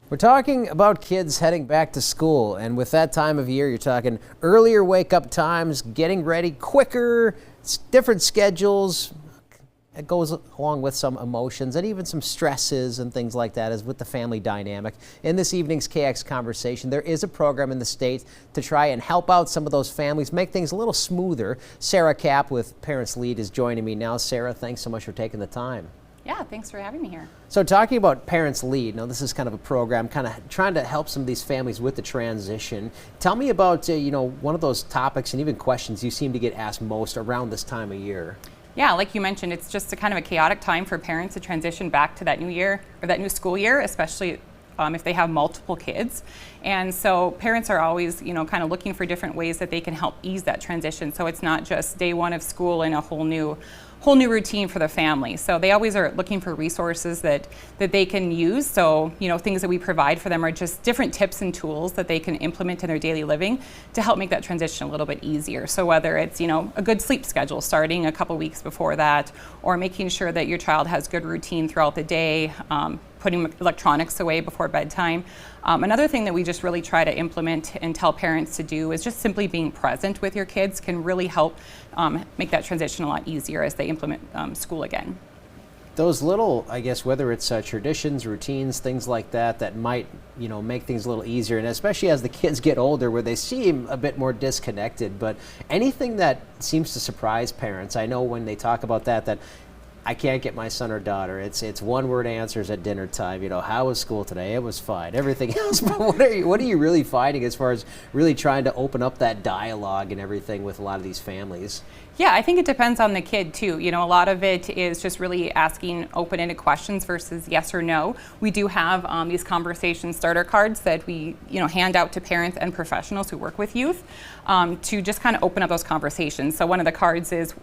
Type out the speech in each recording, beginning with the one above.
We're talking about kids heading back to school, and with that time of year, you're talking earlier wake-up times, getting ready quicker, different schedules. It goes along with some emotions and even some stresses and things like that as with the family dynamic. In this evening's KX Conversation, there is a program in the state to try and help out some of those families, make things a little smoother. Sarah Kapp with Parents Lead is joining me now. Sarah, thanks so much for taking the time. Yeah, thanks for having me here. So talking about Parents Lead, now this is kind of a program kind of trying to help some of these families with the transition. Tell me about, one of those topics and even questions you seem to get asked most around this time of year. Yeah, like you mentioned, it's just a kind of a chaotic time for parents to transition back to that new year or that new school year, especially if they have multiple kids. And so parents are always, kind of looking for different ways that they can help ease that transition. So it's not just day one of school and a whole new routine for the family. So they always are looking for resources that they can use. So, things that we provide for them are just different tips and tools that they can implement in their daily living to help make that transition a little bit easier. So whether it's, a good sleep schedule starting a couple weeks before that, or making sure that your child has good routine throughout the day, putting electronics away before bedtime. Another thing that we just really try to implement and tell parents to do is just simply being present with your kids can really help make that transition a lot easier as they implement school again. Those little, I guess, whether it's traditions, routines, things like that, that might, make things a little easier, and especially as the kids get older where they seem a bit more disconnected, but anything that seems to surprise parents. I know when they talk about that I can't get my son or daughter. It's one-word answers at dinner time. How was school today? It was fine. Everything else. But what are you really finding as far as really trying to open up that dialogue and everything with a lot of these families? Yeah, I think it depends on the kid too. A lot of it is just really asking open-ended questions versus yes or no. We do have these conversation starter cards that we hand out to parents and professionals who work with youth to just kind of open up those conversations. So one of the cards is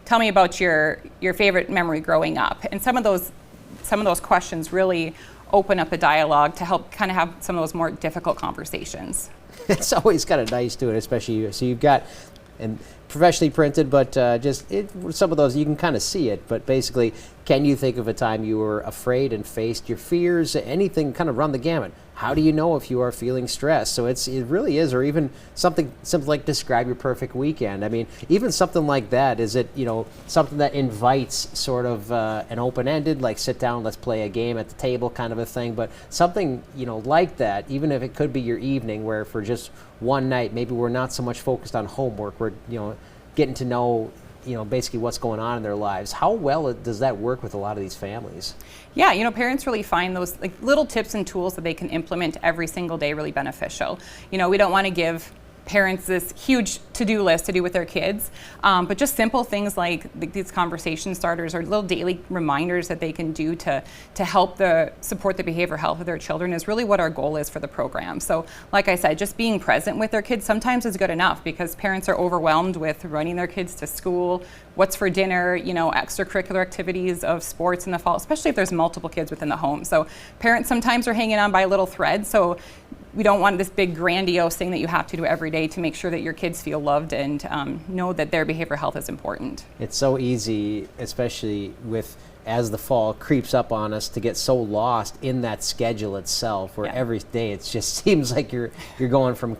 tell me about your favorite memory growing up, and some of those questions really open up the dialogue to help kind of have some of those more difficult conversations. It's always kind of nice to it, especially you. So you've got and professionally printed, but some of those you can kind of see it. But basically, can you think of a time you were afraid and faced your fears? Anything, kind of run the gamut. How do you know if you are feeling stressed? So it really is, or even something simple like describe your perfect weekend. I mean, even something like that. Is it something that invites sort of an open-ended, like sit down, let's play a game at the table kind of a thing? But something like that, even if it could be your evening, where for just one night, maybe we're not so much focused on homework. We're getting to know basically what's going on in their lives. How well does that work with a lot of these families? Yeah, parents really find those little tips and tools that they can implement every single day really beneficial. We don't want to give parents this huge to-do list to do with their kids, but just simple things like these conversation starters or little daily reminders that they can do to help support the behavioral health of their children is really what our goal is for the program. So like I said, just being present with their kids sometimes is good enough because parents are overwhelmed with running their kids to school, what's for dinner, extracurricular activities of sports in the fall, especially if there's multiple kids within the home. So parents sometimes are hanging on by a little thread. So we don't want this big grandiose thing that you have to do every day to make sure that your kids feel loved and know that their behavioral health is important. It's so easy, especially as the fall creeps up on us, to get so lost in that schedule itself, where every day it just seems like you're going from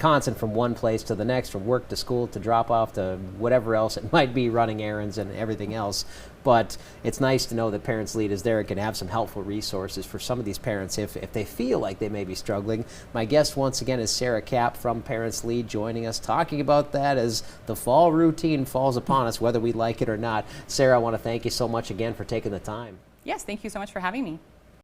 one place to the next, from work to school to drop off to whatever else it might be, running errands and everything else. But it's nice to know that Parents Lead is there and can have some helpful resources for some of these parents if they feel like they may be struggling. My guest once again is Sarah Kapp from Parents Lead, joining us, talking about that as the fall routine falls upon us, whether we like it or not. Sarah, I want to thank you so much again for taking the time. Yes, thank you so much for having me.